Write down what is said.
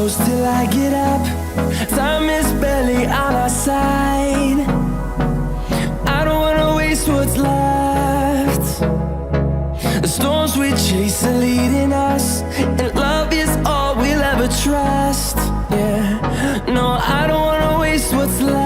close till I get up. Time is barely on our side. I don't wanna waste what's left. The storms we chase are leading us, and love is all we'll ever trust. Yeah, no, I don't wanna waste what's left.